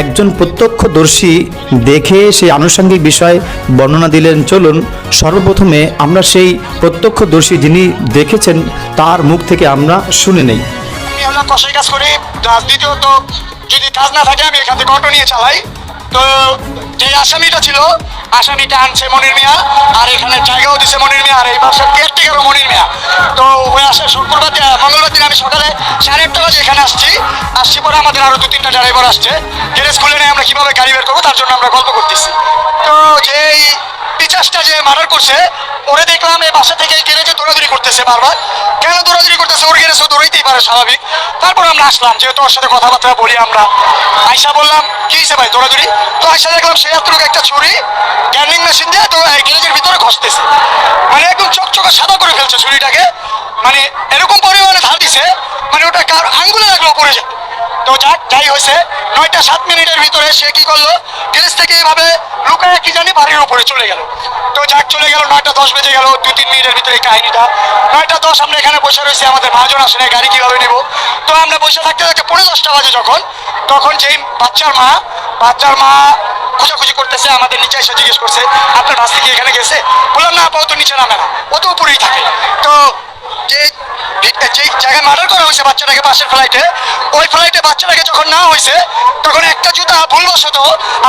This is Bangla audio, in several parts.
একজন প্রত্যক্ষদর্শী দেখে সেই আনুষঙ্গিক বিষয় বর্ণনা দিলেন। চলুন সর্বপ্রথমে আমরা সেই প্রত্যক্ষদর্শী যিনি দেখেছেন তার মুখ থেকে আমরা শুনে নেই। আমরা কষাই কাজ করি, দ্বিতীয়ত যদি কাজ না থাকে আমি এখান থেকে অটো নিয়ে চালাই। তো যে আসামিটা ছিল, আসামিটা আনছে মনির মিয়া, আর এখানে জায়গাও দিছে মনির মিয়া, আর এই বাসার কেয়ারটেকারও মনির মিয়া। তো ওই আসে শুক্রবার মঙ্গলবার দিন আমি সকালে 8:30 বাজে এখানে আসছি পরে আমাদের আরো 2-3টা ড্রাইভার আসছে। গ্যারেজ খুলে নেই আমরা কিভাবে গাড়ি বের করবো তার জন্য আমরা গল্প করতেছি। তো যেই পিচাসটা যে মার্ডার করছে ওরে দেখলাম এই বাসা থেকে গ্যারেজে দৌড়াদৌড়ি করতেছে বারবার। কেন দৌড়াদৌড়ি করতেছে? ওর গ্যারেজ ও দৌড়াইতেই পারে, স্বাভাবিক। তারপর আমরা আসলাম, যেহেতু ওর সাথে কথাবার্তা বলি আমরা। আয়সা বললাম কি হয়েছে ভাই দৌড়াদৌড়ি? তো আয়সা দেখলাম সে এতটুকু একটা ছুরি গ্যান্ডিং মেশিন দিয়ে তো গ্যারেজের ভিতরে ঘষতেছে, মানে একদম চকচকে সাদা করে ফেলছে ছুরিটাকে। মানে এরকম পরিমাণে ধার দিছে, মানে ওটা কার আঙ্গুলে লাগলো পড়ে যায়। তো যাই হয়েছে, 9টা 7 মিনিটের ভিতরে সে কি করলো, গ্যারেজ থেকে এভাবে লুকায় কি জানি বাড়ির উপরে চলে গেল। তো চলে গেল, 9টা 10 বেজে গেল। 2-3 মিনিটের ভিতরে এই কাহিনীটা। 9টা 10 আমরা এখানে বসে রয়েছি, আমাদের মহাজন আসে না, গাড়ি কিভাবে নিব। তো আমরা বসে থাকতে থাকতে 10:45 বাজে তখন যেই বাচ্চার মা খোঁজাখুঁজি করতেছে, আমাদের নিচে এসে জিজ্ঞেস করছে আপনার ভাস্তি কি এখানে গেছে? বললাম না, আপাতত নিচে নামে না, ও তো উপরেই থাকে। তো যেই জায়গায় মার্ডার করা হয়েছে বাচ্চাটাকে, পাশের ফ্লাইটে, ওই ফ্লাইটে বাচ্চাটাকে যখন না হয়েছে তখন একটা জুতা ভুলবশত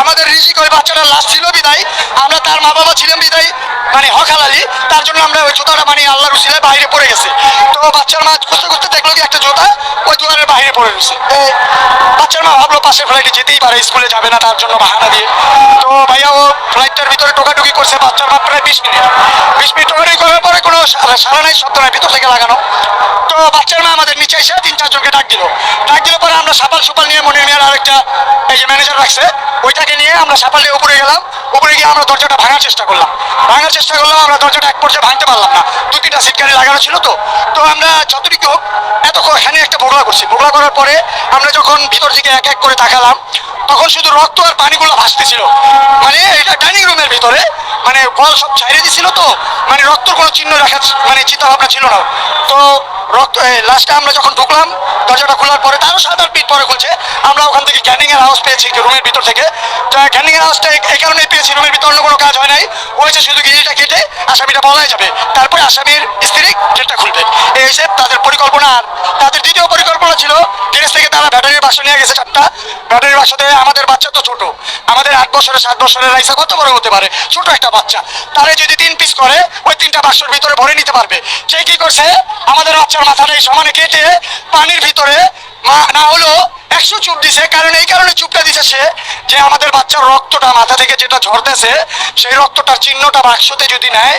আমাদের রিজিক, ওই বাচ্চাটার লাশ ছিল বিদায়, আমরা তার মা বাবা ছিলাম বিদায়, মানে হক হালালি, তার জন্য আমরা ওই জুতাটা মানে আল্লাহর উসিলায় বাইরে পড়ে গেছে। তো বাচ্চার মা খুঁজতে খুঁজতে দেখলো কি একটা জুতা ওই দুয়ারের বাইরে পড়ে রয়েছে। বাচ্চার মা ভাবলো পাশের ফ্লাইটে যেতেই পারে, স্কুলে যাবে না, তার জন্য বাহানা দিয়ে। তো ভাইয়া ও ফ্লাইটটার ভিতরে টোকাটুকি করছে, বাচ্চার মা প্রায় 20 মিনিট টোকাটুকি করার পরে কোনো সারা নাই, শব্দ নাই, ভিতর থেকে লাগানো। তো বাচ্চার মা আমাদের নিচে এসে 3-4 জনকে ডাক দিল পরে আমরা সাপাল নিয়ে মনির মিয়ার আরেকটা এই যে ম্যানেজার রাখছে ওইটাকে নিয়ে আমরা সাপাল নিয়ে উপরে গেলাম। উপরে গিয়ে আমরা দরজাটা ভাঙার চেষ্টা করলাম। আমরা দরজাটা এক পর্যায়ে ভাঙতে পারলাম না, 2-3টা সিট গাড়ি লাগানো ছিল। তো আমরা যতটুকু হোক এখানে একটা বোগলা করছি। বোগলা করার পরে আমরা যখন ভিতর দিকে এক এক করে তাকালাম তখন শুধু রক্ত আর পানিগুলো ভাসতেছিল। মানে এটা ডাইনিং রুমের ভিতরে, মানে কল সব ছাইড়ে দিছিল, তো মানে রক্তর কোনো চিহ্ন রাখার মানে চিন্তা ভাবনা ছিল না। তো লাস্টে আমরা যখন ঢুকলাম দরজাটা খোলার পরে তারও 7-8 মিনিট পরে খুলছে, আমরা ওখান থেকে গ্যান্ডিং এর আওয়াজ পেয়েছি রুমের ভিতর থেকে। তো গ্যান্ডিং এর আওয়াজটা এই কারণেই পেয়েছি, রুমের ভিতর অন্য কোনো কাজ হয় নাই, হয়েছে শুধু গিরিটা কেটে আসামিটা পলায় যাবে, তারপরে আসামির স্ত্রী গেটটা খুলবে, এই হিসেবে তাদের পরিকল্পনা। আর তাদের দ্বিতীয় পরিকল্পনা ছিল গ্যারেজ থেকে তারা ব্যাটারির বাক্স নিয়ে গেছে 4টা। ব্যাটারির বাক্সতে আমাদের বাচ্চা তো ছোট, আমাদের 8 বছরের 7 বছরের রাইসা কত বড় হতে পারে, ছোট একটা বাচ্চা, তারে যদি 3 পিস করে ওই 3টা বাক্সের ভিতরে ভরে নিতে পারবে। সে কি করছে, আমাদের বাচ্চার মাথাটা এই সমানে কেটে পানির ভিতরে না হলো 100 চুপ দিছে। কারণ এই কারণে চুপটা দিছে সে, যে আমাদের বাচ্চার রক্তটা মাথা থেকে যেটা ঝরতেছে সেই রক্তটার চিহ্নটা বাক্সতে যদি নেয়,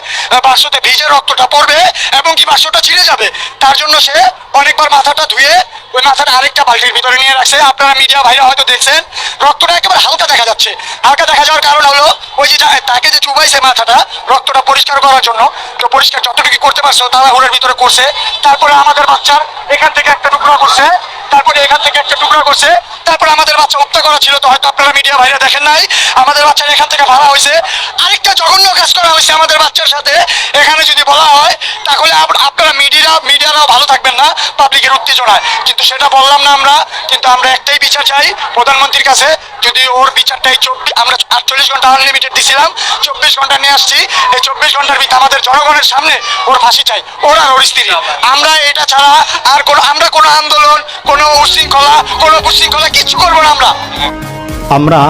বাক্সতে ভিজে রক্তটা পড়বে এবং কি বাক্সটা ছিঁড়ে যাবে। তার জন্য সে অনেকবার মাথাটা ধুয়ে ওই মাথাটা আরেকটা বালতির ভিতরে নিয়ে রাখছে। আপনারা মিডিয়া ভাইরা হয়তো দেখছেন, রক্তটা একেবারে হালকা দেখা যাচ্ছে। হালকা দেখা যাওয়ার কারণ হলো ওই যে তাকে যে চুবাইছে মাথাটা রক্তটা পরিষ্কার করার জন্য, তো পরিষ্কার যতটুকু করতে পারছো তারা ওর ভিতরে করছে। তারপরে আমাদের বাচ্চার এখান থেকে একটা টুকরা করছে, তারপরে এখান থেকে একটা টুকরা করছে, তারপরে আমাদের বাচ্চা হত্যা করা ছিল, তো হয়তো আপনারা মিডিয়া ভাইরা দেখেন নাই। আমাদের বাচ্চার এখান থেকে ভাড়া হয়েছে, আরেকটা জঘন্য কাজ করা হয়েছে আমাদের বাচ্চার সাথে। এখানে যদি বলা হয় তাহলে আপনারা মিডিয়ারাও ভালো থাকবেন না পাবলিকের উত্তেজনায়, কিন্তু সেটা বললাম না আমরা। কিন্তু আমরা একটাই বিচার চাই প্রধানমন্ত্রীর কাছে, যদি ওর বিচারটাই আমরা 48 ঘন্টা আনলিমিটেড দিছিলাম, 24 ঘন্টা নিয়ে আসছি। এই 24 ঘন্টার ভিতরে আমাদের জনগণের সামনে ওর ফাঁসি চাই, ওর আর ওর স্ত্রী। আমরা এটা ছাড়া আর আমরা কোনো আন্দোলন, কোনো উশৃঙ্খলা কিচ্ছু করবো না। আমরা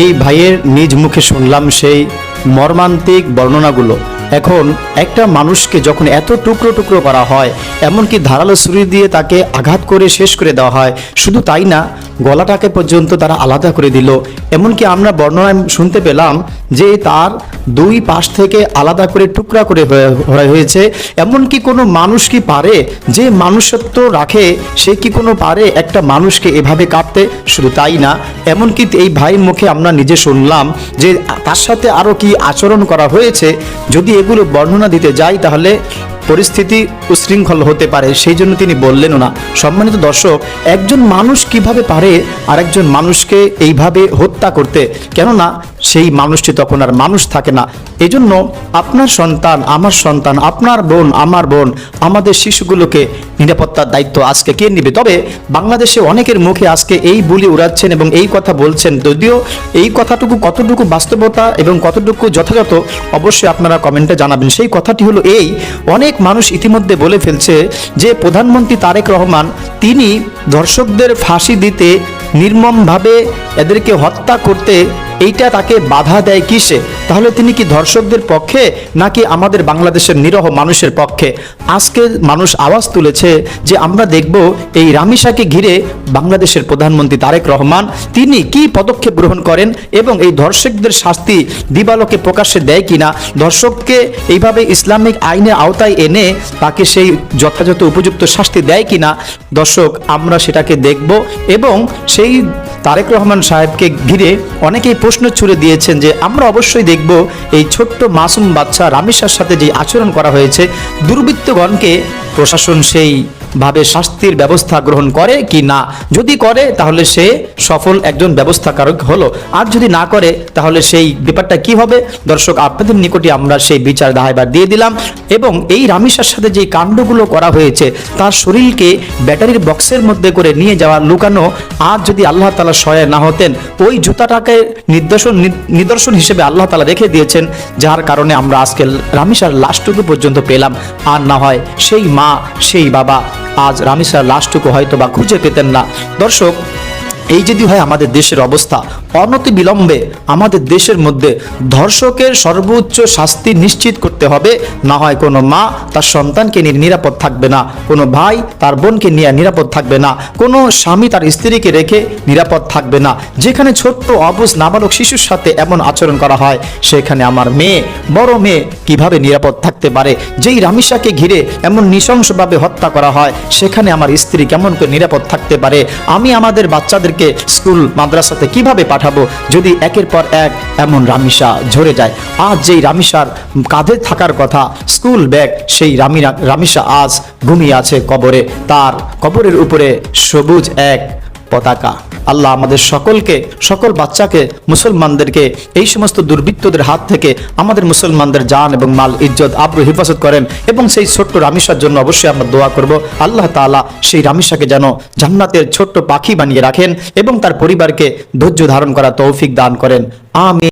এই ভাইয়ের নিজ মুখে শুনলাম সেই মর্মান্তিক বর্ণনাগুলো। এখন একটা মানুষকে যখন এত টুকরো টুকরো করা হয়, এমনকি ধারালো ছুরি দিয়ে তাকে আঘাত করে শেষ করে দেওয়া হয়, শুধু তাই না গলাটাকে পর্যন্ত তারা আলাদা করে দিল। এমনকি আমরা বর্ণনায় শুনতে পেলাম যে তার 2 পাশ থেকে আলাদা করে টুকরা করে হয়েছে। এমনকি কোনো মানুষ কি পারে, যে মানুষত্ব রাখে সে কি কোনো পারে একটা মানুষকে এভাবে কাটতে? শুধু তাই না, এমনকি এই ভাইয়ের মুখে আমরা নিজে শুনলাম যে তার সাথে আরও কি আচরণ করা হয়েছে। যদি এগুলো বর্ণনা দিতে যাই তাহলে পরিস্থিতি উশৃঙ্খল হতে পারে, সেই জন্য তিনি বললেনও না। সম্মানিত দর্শক, একজন মানুষ কিভাবে পারে আরেকজন মানুষকে এইভাবে হত্যা করতে? কেননা সেই মানুষটি তখন আর মানুষ থাকে না। এজন্য আপনার সন্তান, আমার সন্তান, আপনার বোন, আমার বোন, আমাদের শিশুগুলোকে নিরাপত্তার দায়িত্ব আজকে কে নেবে? তবে বাংলাদেশে অনেকের মুখে আজকে এই বুলি উড়াচ্ছেন এবং এই কথা বলছেন, যদিও এই কথাটুকু কতটুকু বাস্তবতা এবং কতটুকু যথাযথ অবশ্যই আপনারা কমেন্টে জানাবেন। সেই কথাটি হলো এই, অনেক মানুষ ইতিমধ্যে বলে ফেলছে যে প্রধানমন্ত্রী তারেক রহমান তিনি ধর্ষকদের ফাঁসি দিতে, নির্মমভাবে এদেরকে হত্যা করতে এইটা তাকে বাধা দেয় কিসে? তাহলে তিনি কি ধর্ষকদের পক্ষে নাকি আমাদের বাংলাদেশের নিরহ মানুষের পক্ষে? আজকে মানুষ আওয়াজ তুলেছে যে আমরা দেখব এই রামিসাকে ঘিরে বাংলাদেশের প্রধানমন্ত্রী তারেক রহমান তিনি কি পদক্ষেপ গ্রহণ করেন এবং এই ধর্ষকদের শাস্তি দিবালোকে প্রকাশ্যে দেয় কিনা, ধর্ষককে এইভাবে ইসলামিক আইনের আওতায় এনে তাকে সেই যথাযথ উপযুক্ত শাস্তি দেয় কিনা। দর্শক, আমরা সেটাকে দেখব এবং সেই তারেক রহমান সাহেবকে ঘিরে অনেকেই প্রশ্ন ছুড়ে দিয়েছেন যে আমরা অবশ্যই দেখব এই ছোট্ট মাসুম বাচ্চা রামিসার সাথে যে আচরণ করা হয়েছে, দুর্বৃত্তগণকে প্রশাসন সেইভাবে শাস্তির ব্যবস্থা গ্রহণ করে কি না। যদি করে তাহলে সে সফল একজন ব্যবস্থাকারক হলো, আর যদি না করে তাহলে সেই ব্যাপারটা কি হবে? দর্শক, আপনাদের নিকটে আমরা সেই বিচার দায়ভার দিয়ে দিলাম এবং এই রামিসার সাথে যে কাণ্ডগুলো করা হয়েছে তার শরীরকে ব্যাটারির বক্সের মধ্যে করে নিয়ে যাওয়া, লুকানো, আর যদি আল্লাহ তাআলা সহায় না হতেন ওই জুতাটাকে নিদর্শন হিসেবে আল্লাহ তাআলা রেখে দিয়েছেন, যার কারণে আমরা আজকে রামিসার লাশটুকু পর্যন্ত পেলাম। আর না হয় সেই মা, সেই বাবা আজ রামিসার লাশটুকু হয়তো বা খুঁজে পেতেন না। দর্শক, এই যদি হয় আমাদের দেশের অবস্থা, অনতি বিলম্বে আমাদের দেশের মধ্যে ধর্ষকের সর্বোচ্চ শাস্তি নিশ্চিত করতে হবে। না হয় কোনো মা তার সন্তানকে নিয়ে নিরাপদ থাকবে না, কোনো ভাই তার বোনকে নিয়ে নিরাপদ থাকবে না, কোনো স্বামী তার স্ত্রীকে রেখে নিরাপদ থাকবে না। যেখানে ছোট্ট অবুঝ নাবালক শিশুর সাথে এমন আচরণ করা হয়, সেখানে আমার মেয়ে, বড় মেয়ে কিভাবে নিরাপদ থাকতে পারে? যেই রামিসাকে ঘিরে এমন নৃশংসভাবে হত্যা করা হয়, সেখানে আমার স্ত্রী কেমন করে নিরাপদ থাকতে পারে? আমি আমাদের বাচ্চাদেরকে স্কুল মাদ্রাসাতে কিভাবে পাঠাবো যদি একের পর এক এমন রামিসা ঝরে যায়? আজ যেই রামিসার কাঁধে থাকার কথা স্কুল ব্যাগ, সেই রামিসা আজ ঘুমিয়ে আছে কবরে, তার কবরের উপরে সবুজ এক পতাকা। আল্লাহ আমাদের সকলকে, সকল বাচ্চাকে, মুসলমানদেরকে এই সমস্ত দুর্বৃত্তদের হাত থেকে আমাদের মুসলমানদের জান এবং মাল, ইজ্জত, আবরু হেফাজত করেন এবং সেই ছোট্ট রামিসার জন্য অবশ্যই আমরা দোয়া করব। আল্লাহ তাআলা সেই রামিসাকে যেন জান্নাতের ছোট্ট পাখি বানিয়ে রাখেন এবং তার পরিবারকে ধৈর্য ধারণ করা তৌফিক দান করেন। আমিন।